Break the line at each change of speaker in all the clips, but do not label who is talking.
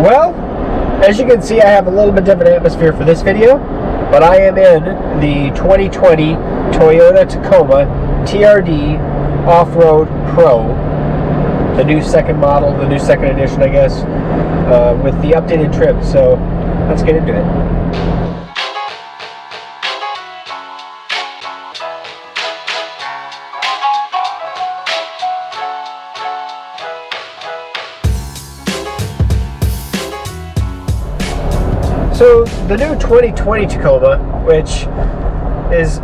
Well, as you can see, I have a little bit different atmosphere for this video, but I am in the 2020 Toyota Tacoma TRD Offroad Pro, the new second model, the new second edition, I guess, with the updated trim. So let's get into it. So the new 2020 Tacoma, which is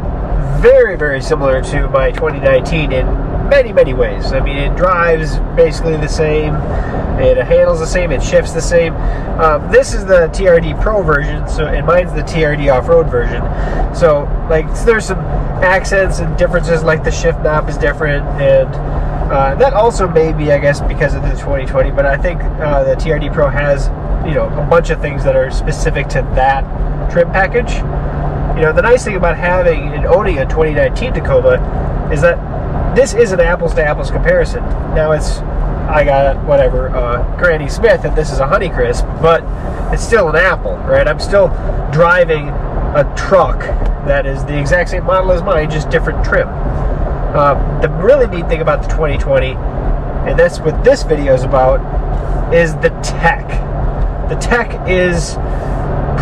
very, very similar to my 2019 in many, many ways. I mean, it drives basically the same, it handles the same, it shifts the same. This is the TRD Pro version, and mine's the TRD Off-Road version. So, like, there's some accents and differences, like the shift knob is different, and that also may be, I guess, because of the 2020, but I think the TRD Pro has, you know, a bunch of things that are specific to that trim package. You know, the nice thing about having and owning a 2019 Tacoma is that this is an apples-to-apples comparison. Now I got, whatever, Granny Smith, and this is a Honeycrisp, but it's still an Apple, right? I'm still driving a truck that is the exact same model as mine, just different trim. The really neat thing about the 2020, and that's what this video is about, is the tech. The tech is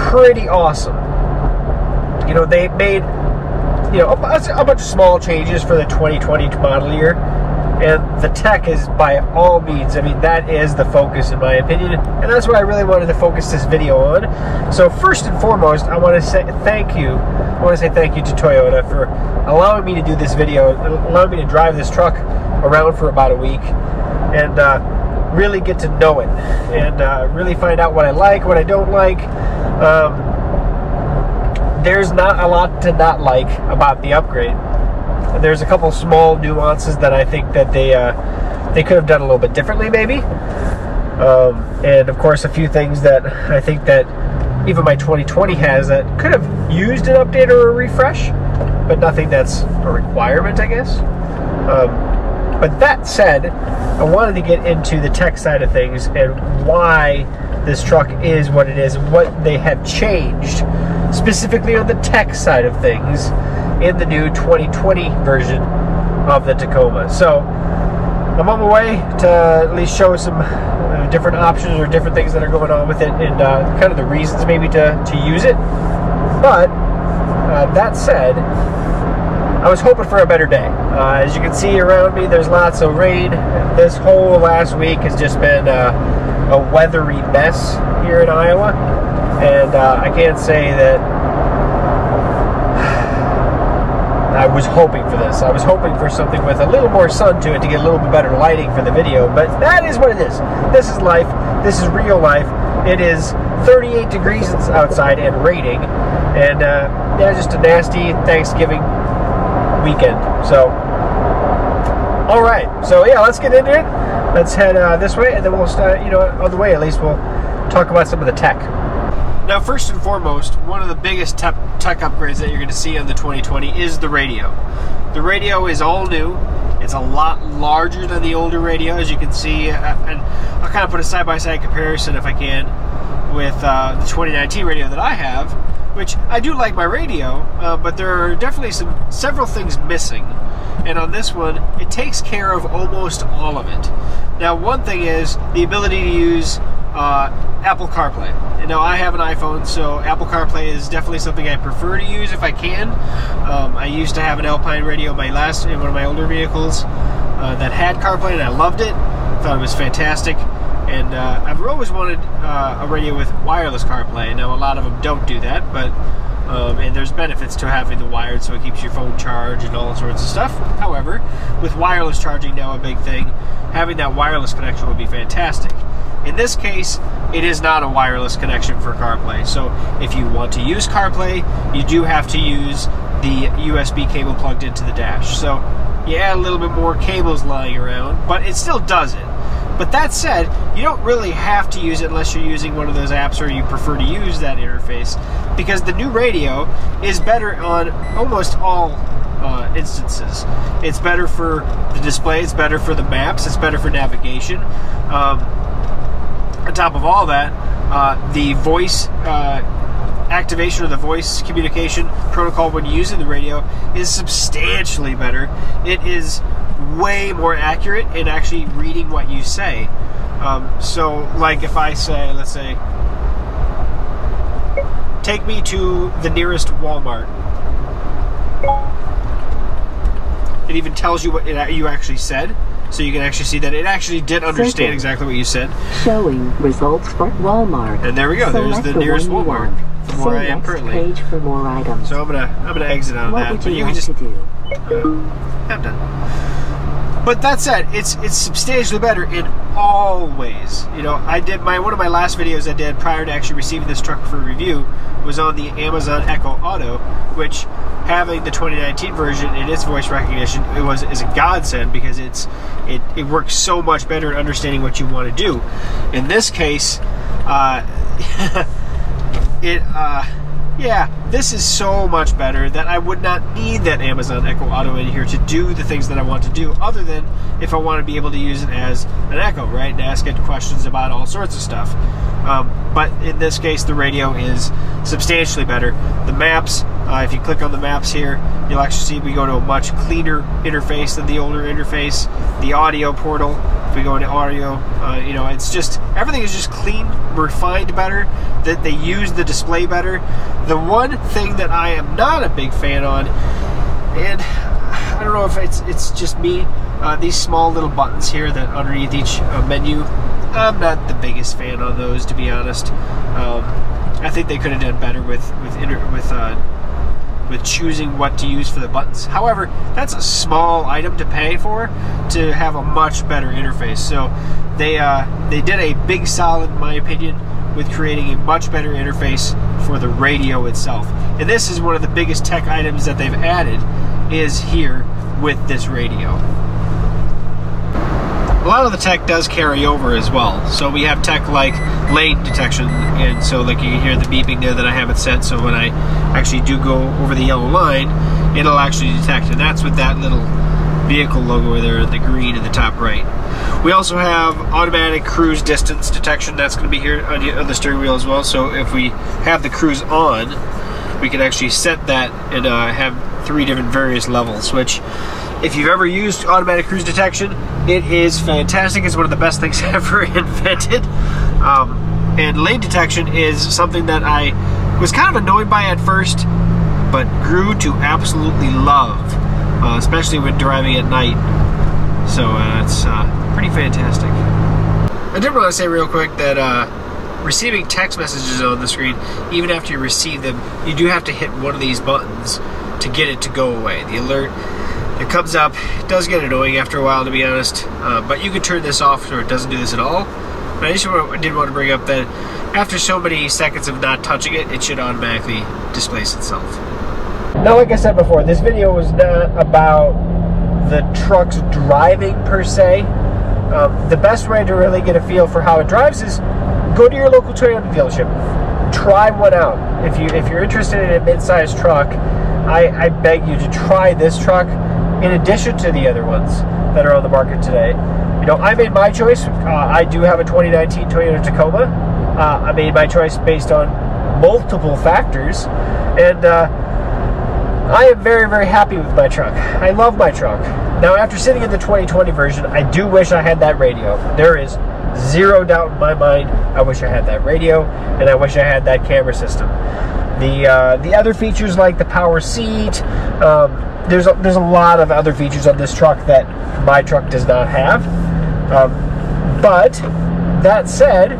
pretty awesome. You know, they made, you know, a bunch of small changes for the 2020 model year, and the tech is, by all means, I mean, that is the focus in my opinion, and that's what I really wanted to focus this video on. So first and foremost, I want to say thank you. I want to say thank you to Toyota for allowing me to do this video, allowing me to drive this truck around for about a week, and really get to know it, and really find out what I like, what I don't like. There's not a lot to not like about the upgrade. There's a couple small nuances that I think that they could have done a little bit differently, maybe. And of course, a few things that I think that even my 2020 has that could have used an update or a refresh, but nothing that's a requirement, I guess. But that said, I wanted to get into the tech side of things and why this truck is what it is and what they have changed, specifically on the tech side of things in the new 2020 version of the Tacoma. So I'm on my way to at least show some different options or different things that are going on with it, and kind of the reasons maybe to use it. But that said, I was hoping for a better day. As you can see around me, there's lots of rain. This whole last week has just been a weathery mess here in Iowa, and I can't say that I was hoping for this. I was hoping for something with a little more sun to it to get a little bit better lighting for the video, but that is what it is. This is life. This is real life. It is 38 degrees outside and raining, and yeah, just a nasty Thanksgiving weekend. So, all right. So yeah, let's get into it. Let's head this way, and then we'll start. You know, on the way at least, we'll talk about some of the tech. Now, first and foremost, one of the biggest tech upgrades that you're going to see on the 2020 is the radio. The radio is all new. It's a lot larger than the older radio, as you can see, and I'll kind of put a side-by-side comparison, if I can, with the 2019 radio that I have, which I do like my radio, but there are definitely several things missing. And on this one, it takes care of almost all of it. Now, one thing is the ability to use Apple CarPlay. And now I have an iPhone, so Apple CarPlay is definitely something I prefer to use if I can. I used to have an Alpine radio in one of my older vehicles that had CarPlay, and I loved it. Thought it was fantastic. And I've always wanted a radio with wireless CarPlay. Now, a lot of them don't do that, but and there's benefits to having the wired, so it keeps your phone charged and all sorts of stuff. However, with wireless charging now a big thing, having that wireless connection would be fantastic. In this case, it is not a wireless connection for CarPlay. So if you want to use CarPlay, you do have to use the USB cable plugged into the dash. So you add a little bit more cables lying around, but it still does it. But that said, you don't really have to use it unless you're using one of those apps or you prefer to use that interface, because the new radio is better on almost all instances. It's better for the display, it's better for the maps, it's better for navigation. top of all that, the voice activation or the voice communication protocol when using the radio is substantially better. It is way more accurate in actually reading what you say. So like if I say, let's say, take me to the nearest Walmart, it even tells you what you actually said, so you can actually see that it actually did understand exactly what you said.
Showing results for Walmart.
And there we go. There's the nearest Walmart from where I am currently.
Page for more items.
So I'm gonna exit on that.
But you can just do.
I'm done. But that said, it's substantially better in all ways. You know, I did one of my last videos I did prior to actually receiving this truck for review was on the Amazon Echo Auto, which having the 2019 version and its voice recognition is a godsend, because it works so much better at understanding what you want to do. In this case, yeah, this is so much better that I would not need that Amazon Echo Auto in here to do the things that I want to do, other than if I want to be able to use it as an Echo, right, and ask it questions about all sorts of stuff. But in this case, the radio is substantially better. The maps, if you click on the maps here, you'll actually see we go to a much cleaner interface than the older interface. The audio portal, if we go into audio, you know, it's just, everything is just clean, refined better, that they use the display better. The one thing that I am not a big fan on, and I don't know if it's just me, these small little buttons here that underneath each menu, I'm not the biggest fan on those, to be honest. I think they could have done better with choosing what to use for the buttons. However, that's a small item to pay for to have a much better interface. So they did a big solid, in my opinion, with creating a much better interface for the radio itself. And this is one of the biggest tech items that they've added, is here with this radio. A lot of the tech does carry over as well. So we have tech like lane detection, and so like you can hear the beeping there that I have it set, so when I actually do go over the yellow line, it'll actually detect, and that's with that little vehicle logo there in the green in the top right. We also have automatic cruise distance detection. That's going to be here on the steering wheel as well. So if we have the cruise on, we can actually set that and have 3 different various levels, which if you've ever used automatic cruise detection, it is fantastic. It's one of the best things ever invented. And lane detection is something that I was kind of annoyed by at first, but grew to absolutely love, especially when driving at night. So it's pretty fantastic. I did want to say real quick that receiving text messages on the screen, even after you receive them, you do have to hit one of these buttons to get it to go away. The alert that comes up, it does get annoying after a while, to be honest, but you can turn this off so it doesn't do this at all. But I just did want to bring up that after so many seconds of not touching it, it should automatically displace itself.
Now, like I said before, this video was not about the truck's driving per se. The best way to really get a feel for how it drives is go to your local Toyota dealership. Try one out. If you're interested in a mid-sized truck, I beg you to try this truck in addition to the other ones that are on the market today. You know, I made my choice. I do have a 2019 Toyota Tacoma. I made my choice based on multiple factors, and I am very, very happy with my truck. I love my truck. Now, after sitting in the 2020 version, I do wish I had that radio. There is zero doubt in my mind. I wish I had that radio, and I wish I had that camera system. The other features like the power seat, there's a lot of other features on this truck that my truck does not have. But that said,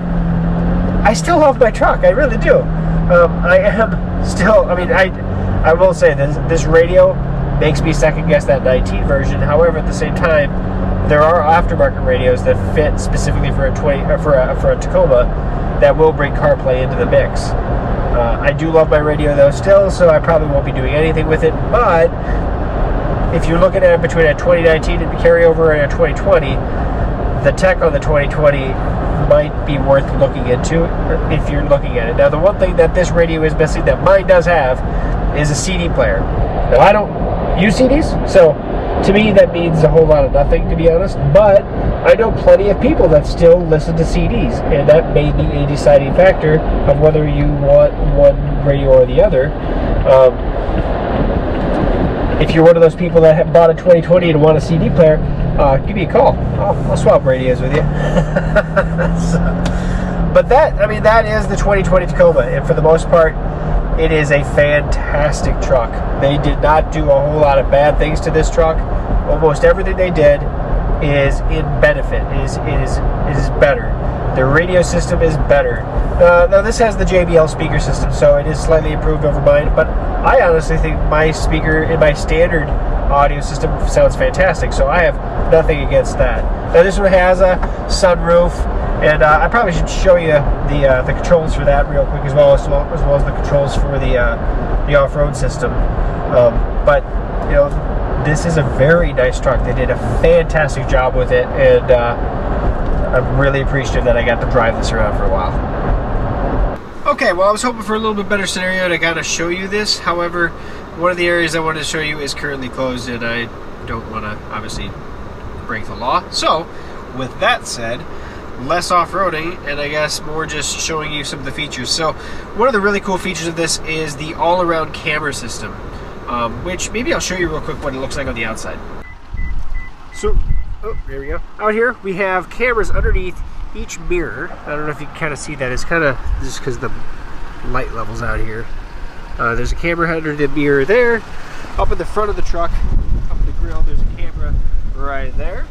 I still love my truck. I really do. I am still. I mean, I will say this radio makes me second guess that 19 version. However, at the same time, there are aftermarket radios that fit specifically for a Tacoma that will bring CarPlay into the mix. I do love my radio though still, so I probably won't be doing anything with it. But if you're looking at it between a 2019 and carryover and a 2020, the tech on the 2020 might be worth looking into if you're looking at it. Now, the one thing that this radio is missing that mine does have is a CD player. Now, I don't use CDs, so to me that means a whole lot of nothing, to be honest, but I know plenty of people that still listen to CDs, and that may be a deciding factor of whether you want one radio or the other. If you're one of those people that have bought a 2020 and want a CD player, give me a call. I'll swap radios with you. But that is the 2020 Tacoma, and for the most part, it is a fantastic truck. They did not do a whole lot of bad things to this truck. Almost everything they did is in benefit. It is better. Their radio system is better. Now this has the JBL speaker system, so it is slightly improved over mine, but I honestly think my speaker in my standard audio system sounds fantastic, so I have nothing against that. Now this one has a sunroof, and I probably should show you the controls for that real quick as well as the controls for the off-road system. But you know, this is a very nice truck. They did a fantastic job with it, and I'm really appreciative that I got to drive this around for a while. Okay, well, I was hoping for a little bit better scenario to kind of show you this. However, one of the areas I wanted to show you is currently closed, and I don't want to obviously break the law. So, with that said, less off-roading, and I guess more just showing you some of the features. So, one of the really cool features of this is the all-around camera system, which maybe I'll show you real quick what it looks like on the outside. So, oh, there we go. Out here, we have cameras underneath each mirror. I don't know if you can kind of see that. It's kind of just because the light levels out here. There's a camera under the mirror there. Up in the front of the truck, up the grill, there's a camera right there.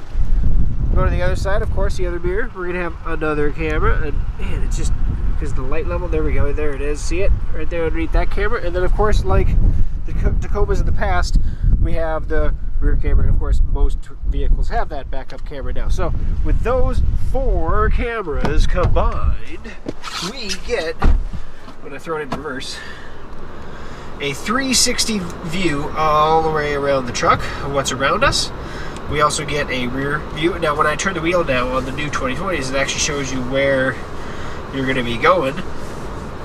Go to the other side, of course, the other mirror. We're going to have another camera. And man, it's just because the light level, there we go. There it is. See it? Right there underneath that camera. And then, of course, like the Tacomas in the past, we have the rear camera, and of course most vehicles have that backup camera now. So with those 4 cameras combined, we get, when I throw it in reverse, a 360 view all the way around the truck of what's around us. We also get a rear view. Now when I turn the wheel down on the new 2020s, it actually shows you where you're going to be going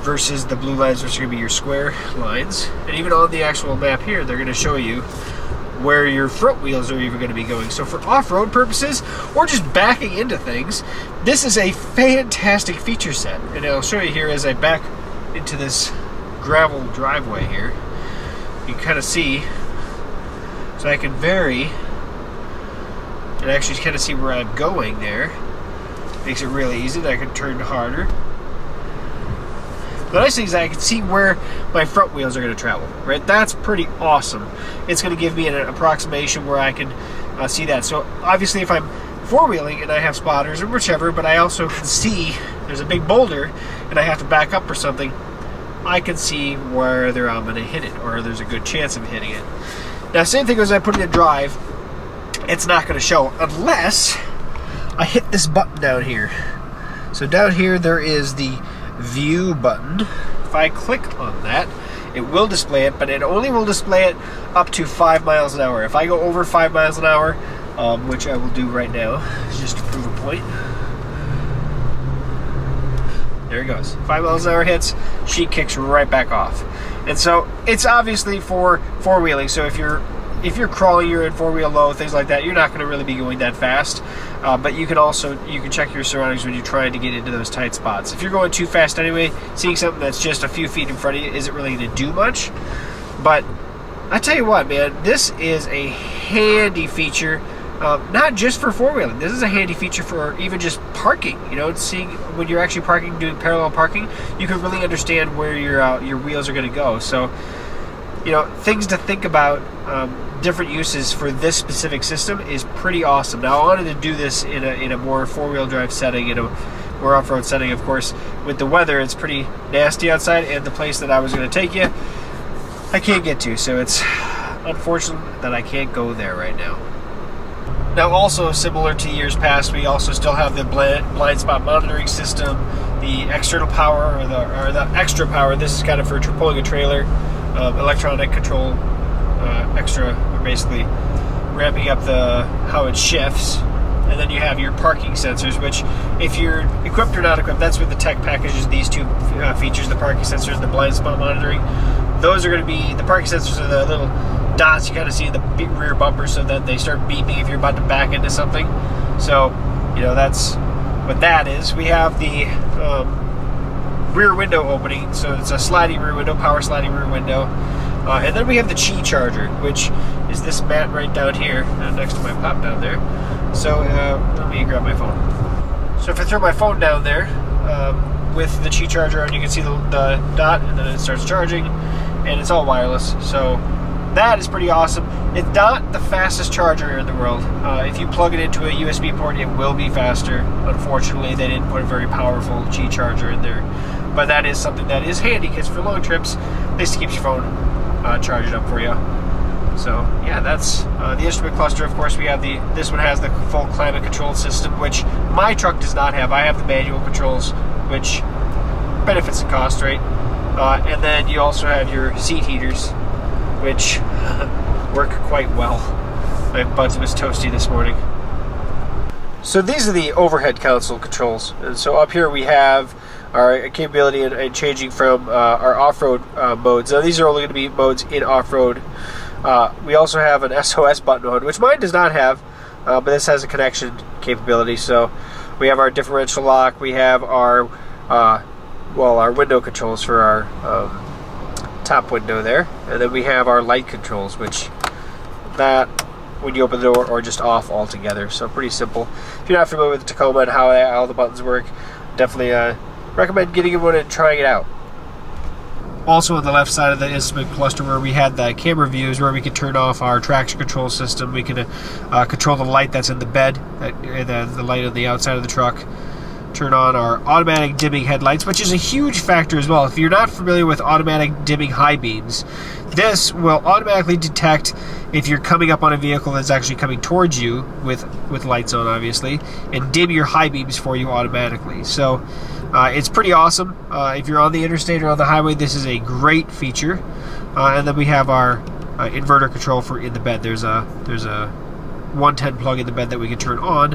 versus the blue lines, which are going to be your square lines. And even on the actual map here, they're going to show you where your front wheels are even going to be going. So for off-road purposes, or just backing into things, this is a fantastic feature set. And I'll show you here as I back into this gravel driveway here. You can kind of see, so I can vary and actually kind of see where I'm going there. Makes it really easy. I can turn harder. The nice thing is that I can see where my front wheels are going to travel, right? That's pretty awesome. It's going to give me an approximation where I can see that. So obviously if I'm four-wheeling and I have spotters or whichever, but I also can see there's a big boulder and I have to back up or something, I can see whether I'm going to hit it or there's a good chance of hitting it. Now same thing as I put it in drive, it's not going to show unless I hit this button down here. So down here there is the view button. If I click on that, it will display it, but it only will display it up to 5 miles an hour. If I go over 5 miles an hour, which I will do right now, just to prove a point. There it goes. 5 miles an hour hits, she kicks right back off. And so it's obviously for four-wheeling. So if you're crawling, you're in four-wheel low, things like that, you're not going to really be going that fast. But you can check your surroundings when you're trying to get into those tight spots. If you're going too fast anyway, seeing something that's just a few feet in front of you isn't really going to do much. But I tell you what, man, this is a handy feature, not just for four-wheeling. This is a handy feature for even just parking. You know, seeing when you're actually parking, doing parallel parking, you can really understand where your wheels are going to go. So, you know, things to think about. Different uses for this specific system is pretty awesome. Now I wanted to do this in a more four-wheel drive setting, in a more off-road setting. Of course, with the weather, it's pretty nasty outside, and the place that I was going to take you, I can't get to, so it's unfortunate that I can't go there right now. Now also, similar to years past, we also still have the blind spot monitoring system, the external power, or the extra power. This is kind of for pulling a trailer, electronic control, extra, or basically ramping up how it shifts. And then you have your parking sensors, which if you're equipped or not equipped, that's what the tech packages, these two features, the parking sensors and the blind spot monitoring. Those are going to be, the parking sensors are the little dots you kind of see in the rear bumper so that they start beeping if you're about to back into something. So you know, that's what that is. We have the rear window opening, so it's a sliding rear window, power sliding rear window. And then we have the Qi charger, which is this mat right down here, next to my pop down there. So let me grab my phone. So if I throw my phone down there with the Qi charger on, you can see the dot, and then it starts charging, and it's all wireless. So that is pretty awesome. It's not the fastest charger in the world. If you plug it into a USB port, it will be faster. Unfortunately, they didn't put a very powerful Qi charger in there. But that is something that is handy, because for long trips, this keeps your phone charged up for you. So yeah, that's the instrument cluster. Of course, we have this one has the full climate control system, which my truck does not have. I have the manual controls, which benefits the cost, right? And then you also have your seat heaters, which work quite well. My buds was toasty this morning. So these are the overhead console controls. And so up here we have our capability in changing from our off-road modes. Now these are only going to be modes in off-road. We also have an SOS button mode, which mine does not have, but this has a connection capability. So we have our differential lock, we have our our window controls for our top window there, and then we have our light controls, which that when you open the door or just off altogether. So pretty simple. If you're not familiar with the Tacoma and how the buttons work, definitely recommend getting one and trying it out. Also on the left side of the instrument cluster, where we had the camera views, where we can turn off our traction control system. We can control the light that's in the bed, the light on the outside of the truck. Turn on our automatic dimming headlights, which is a huge factor as well. If you're not familiar with automatic dimming high beams, this will automatically detect if you're coming up on a vehicle that's actually coming towards you with lights on, obviously, and dim your high beams for you automatically. So it's pretty awesome. If you're on the interstate or on the highway, this is a great feature. And then we have our inverter control for in the bed. There's a 110 plug in the bed that we can turn on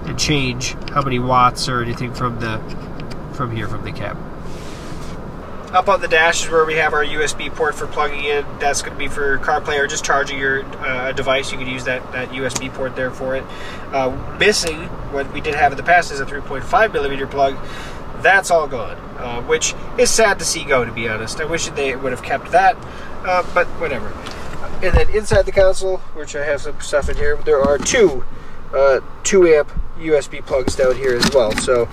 and change how many watts or anything from the cab. Up on the dash is where we have our USB port for plugging in. That's going to be for CarPlay or just charging your device. You can use that USB port there for it. Missing, what we did have in the past, is a 3.5 millimeter plug. That's all gone, which is sad to see go, to be honest. I wish they would have kept that, but whatever. And then inside the console, which I have some stuff in here, there are two 2-amp USB plugs down here as well. So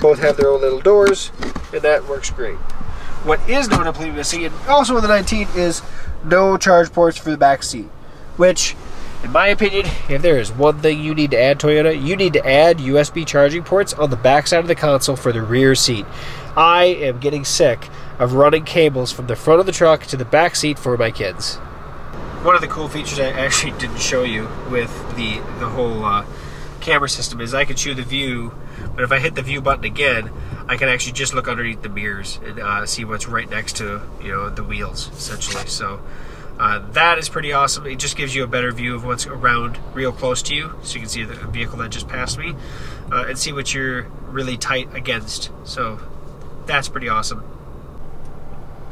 both have their own little doors, and that works great. What is notably missing, and also in the 19, is no charge ports for the back seat, which, in my opinion, if there is one thing you need to add, Toyota, you need to add USB charging ports on the back side of the console for the rear seat. I am getting sick of running cables from the front of the truck to the back seat for my kids. One of the cool features I actually didn't show you with the whole camera system is I can show the view, but if I hit the view button again, I can actually just look underneath the mirrors and see what's right next to the wheels, essentially. So that is pretty awesome. It just gives you a better view of what's around real close to you, so you can see the vehicle that just passed me and see what you're really tight against. So that's pretty awesome.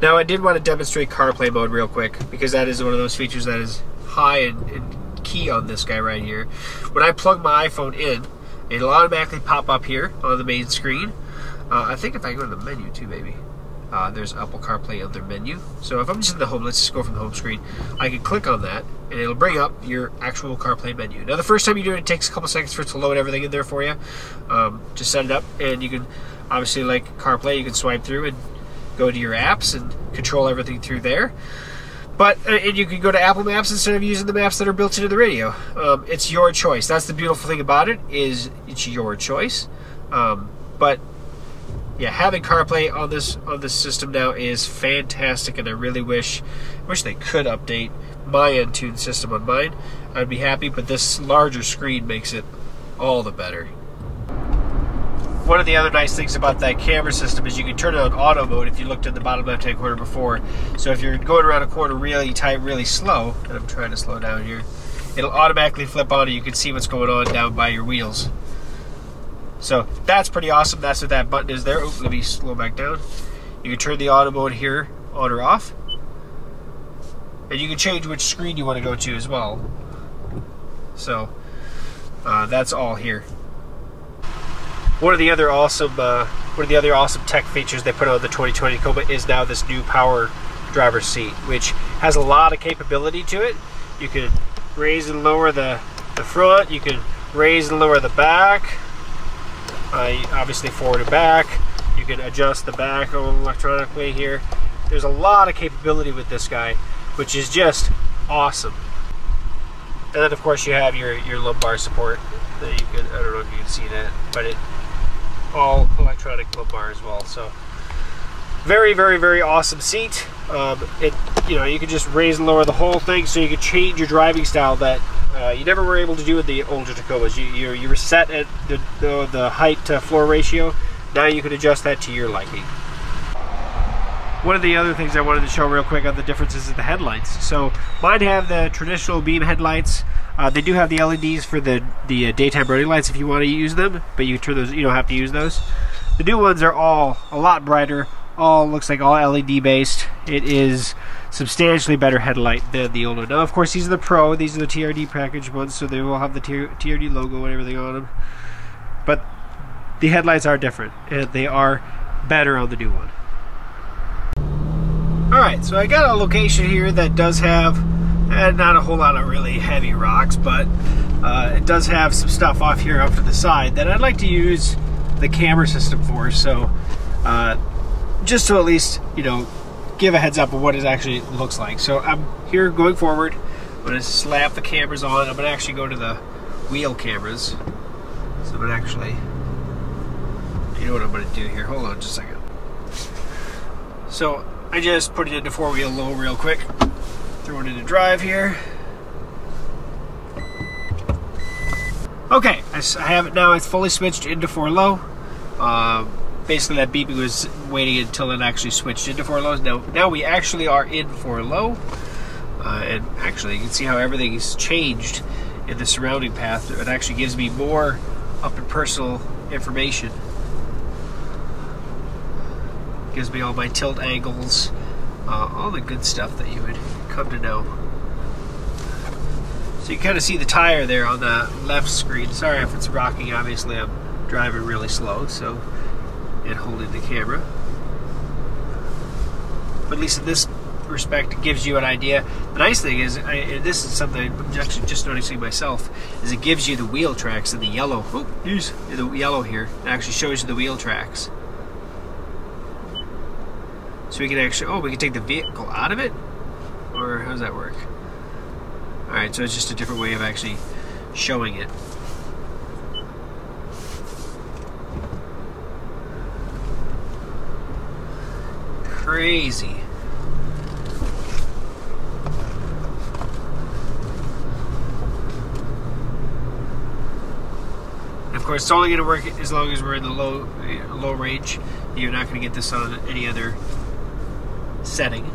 Now I did want to demonstrate CarPlay mode real quick, because that is one of those features that is high and key on this guy right here. When I plug my iPhone in, it'll automatically pop up here on the main screen. I think if I go to the menu too, maybe. There's Apple CarPlay on their menu. So if I'm just in the home, let's just go from the home screen. I can click on that, and it'll bring up your actual CarPlay menu. Now the first time you do it, it takes a couple seconds for it to load everything in there for you. Just set it up, and you can, obviously like CarPlay, you can swipe through and go to your apps and control everything through there. But and you can go to Apple Maps instead of using the maps that are built into the radio. It's your choice. That's the beautiful thing about it, is it's your choice. But yeah, having CarPlay on this system now is fantastic, and I really wish they could update my Entune system on mine. I'd be happy, but this larger screen makes it all the better. One of the other nice things about that camera system is you can turn it on auto mode if you looked at the bottom left-hand corner before. So if you're going around a corner really tight, really slow, and I'm trying to slow down here, it'll automatically flip on and you can see what's going on down by your wheels. So that's pretty awesome. That's what that button is there. Oh, let me slow back down. You can turn the auto mode here on or off. And you can change which screen you want to go to as well. So that's all here.
One of the other awesome tech features they put on the 2020 Tacoma is now this new power driver's seat, which has a lot of capability to it. You can raise and lower the front. You can raise and lower the back. Obviously forward and back. You can adjust the back electronically here. There's a lot of capability with this guy, which is just awesome. And then of course you have your lumbar support that you can, I don't know if you can see that, but it all electronic lumbar as well. So very, very, very awesome seat. You can just raise and lower the whole thing, so you can change your driving style that you never were able to do with the older Tacomas. You were set at the height to floor ratio. Now you can adjust that to your liking. One of the other things I wanted to show real quick on the differences is the headlights. So mine have the traditional beam headlights. They do have the LEDs for the daytime running lights if you want to use them, but you turn those. You don't have to use those. The new ones are all a lot brighter. Looks like all LED based. It is substantially better headlight than the old one. Now, of course, these are the Pro. These are the TRD package ones, so they will have the TRD logo and everything on them. But the headlights are different, and they are better on the new one. Alright, so I got a location here that does have not a whole lot of really heavy rocks, but it does have some stuff off here off to the side that I'd like to use the camera system for. So just to at least, give a heads up of what it actually looks like. So I'm here going forward. I'm going to slap the cameras on. I'm going to actually go to the wheel cameras. So I'm going to actually, you know what I'm going to do here. Hold on just a second. So I just put it into 4-wheel low real quick. Throw it into drive here. Okay, I have it now. It's fully switched into 4 low. Basically, that beeping was waiting until it actually switched into 4 lows. Now we actually are in 4 low. And actually, you can see how everything is changed in the surrounding path. It actually gives me more up and personal information. Gives me all my tilt angles, all the good stuff that you would come to know. So you kind of see the tire there on the left screen. Sorry if it's rocking, obviously I'm driving really slow, so, and holding the camera. But at least in this respect, it gives you an idea. The nice thing is, and this is something I'm actually just noticing myself, is it gives you the wheel tracks in the yellow. Oh, here's the yellow here. It actually shows you the wheel tracks. So we can actually, we can take the vehicle out of it? Or how does that work? Alright, so it's just a different way of actually showing it. Crazy. Of course, it's only going to work as long as we're in the low range. You're not going to get this on any other setting.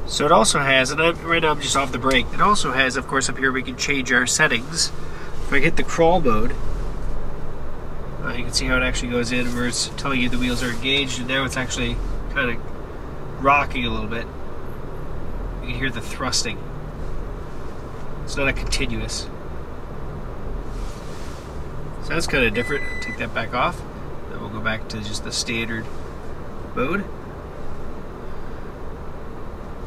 So it also has, and right now I'm just off the brake, it also has, of course, up here we can change our settings. If I hit the crawl mode, you can see how it actually goes in where it's telling you the wheels are engaged, and now it's actually kind of rocking a little bit. You can hear the thrusting. It's not a continuous. So that's kind of different. I'll take that back off. Then we'll go back to just the standard mode.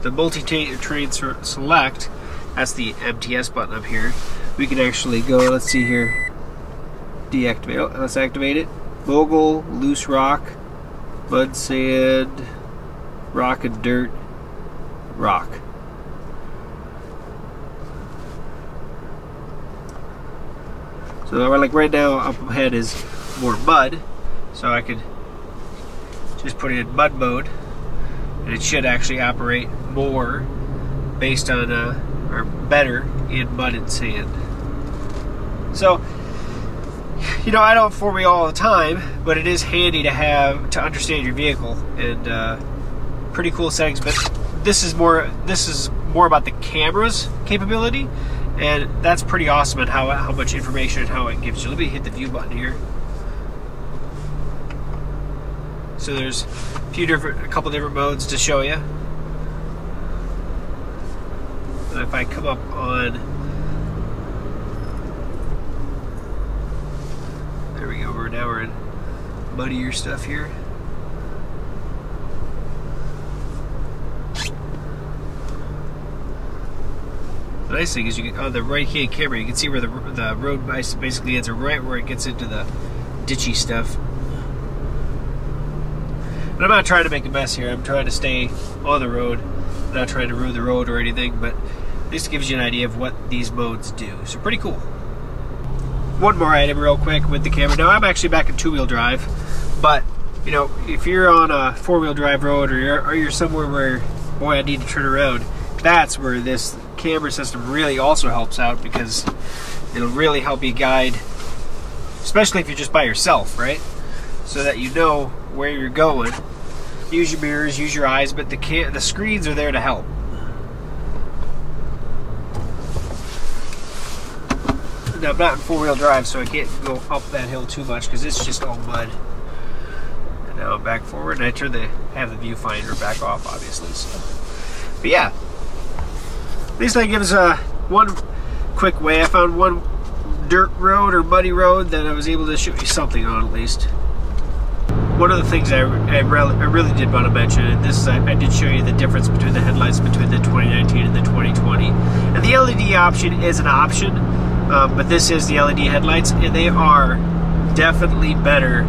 The multi-train select, that's the MTS button up here. We can actually go, let's see here, deactivate. Oh, let's activate it. Mogul, loose rock, mud, sand, rock and dirt, rock. So like right now up ahead is more mud, so I could just put it in mud mode, and it should actually operate more based on or better in mud and sand. So, I don't 4-wheel all the time, but it is handy to have to understand your vehicle, and pretty cool settings. But this is more about the camera's capability, and that's pretty awesome at how much information and how it gives you. Let me hit the view button here. So there's a couple different modes to show you. And if I come up on, there we go. Now we're in muddier stuff here. The nice thing is you can, on the right-hand camera, you can see where the road basically ends, right where it gets into the ditchy stuff. And I'm not trying to make a mess here. I'm trying to stay on the road. I'm not trying to ruin the road or anything, but this gives you an idea of what these modes do. So pretty cool. One more item real quick with the camera. Now I'm actually back in two-wheel drive, but you know, if you're on a four-wheel drive road or you're somewhere where, boy, I need to turn around, that's where this camera system really also helps out, because it'll really help you guide, especially if you're just by yourself, right? So that you know where you're going. Use your mirrors, use your eyes, but the screens are there to help. Now I'm not in four-wheel drive, so I can't go up that hill too much because it's just all mud. And now I'm back forward, and I have the viewfinder back off, obviously. So. But yeah, at least that gives one quick way. I found one dirt road or muddy road that I was able to show you something on at least. One of the things I really did want to mention, and this is, I did show you the difference between the headlights between the 2019 and the 2020. And the LED option is an option, but this is the LED headlights, and they are definitely better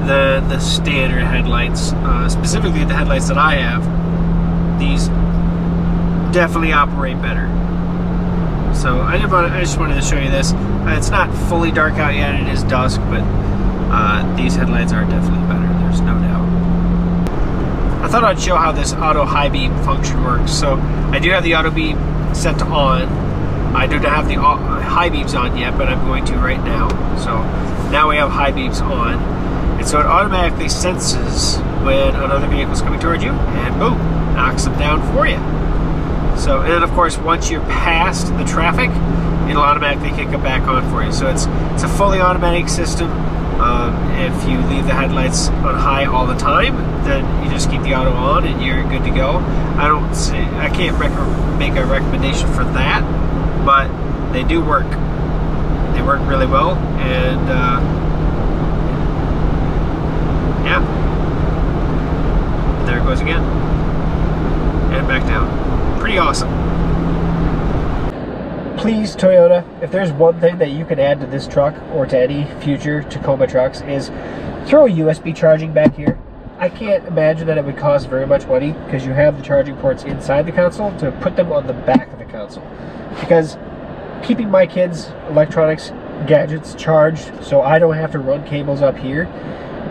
than the standard headlights. Specifically the headlights that I have, these definitely operate better. So I just wanted to show you this. It's not fully dark out yet, it is dusk, but these headlights are definitely better, there's no doubt. I thought I'd show how this auto high beam function works. So I do have the auto beam set to on. I don't have the high beams on yet, but I'm going to right now. So now we have high beams on. And so it automatically senses when another vehicle is coming towards you, and boom, knocks them down for you. So, and then of course, once you're past the traffic, it'll automatically kick it back on for you. So it's a fully automatic system. If you leave the headlights on high all the time, then you just keep the auto on and you're good to go. I can't make a recommendation for that, but they do work. They work really well, and yeah, there it goes again, and back down. Pretty awesome. Please, Toyota, if there's one thing that you can add to this truck or to any future Tacoma trucks, is throw a USB charging back here. I can't imagine that it would cost very much money, because you have the charging ports inside the console, to put them on the back of the console. Because keeping my kids' electronics gadgets charged so I don't have to run cables up here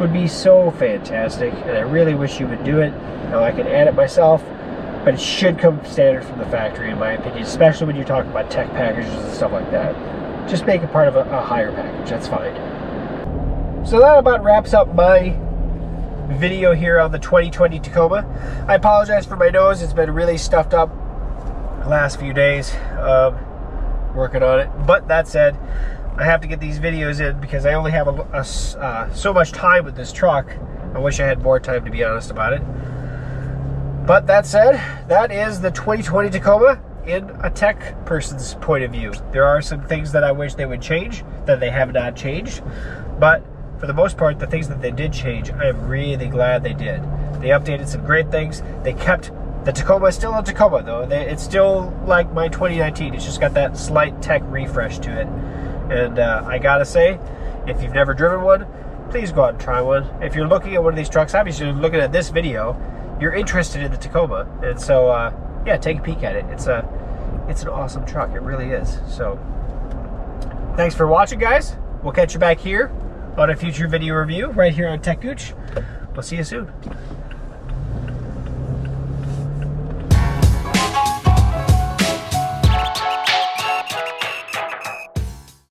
would be so fantastic, and I really wish you would do it. Now I can add it myself, but it should come standard from the factory, in my opinion, especially when you're talking about tech packages and stuff like that. Just make it part of a higher package, that's fine. So that about wraps up my video here on the 2020 Tacoma. I apologize for my nose, it's been really stuffed up the last few days, working on it. But that said, I have to get these videos in because I only have so much time with this truck. I wish I had more time, to be honest about it. But that said, that is the 2020 Tacoma in a tech person's point of view. There are some things that I wish they would change that they have not changed, but for the most part, the things that they did change, I am really glad they did. They updated some great things. They kept the Tacoma still a Tacoma, though. It's still like my 2019. It's just got that slight tech refresh to it. And I gotta say, if you've never driven one, please go out and try one. If you're looking at one of these trucks, obviously you're looking at this video, you're interested in the Tacoma, and so yeah, take a peek at it. It's an awesome truck, it really is. So thanks for watching, guys. We'll catch you back here on a future video review right here on TechGooch. We'll see you soon.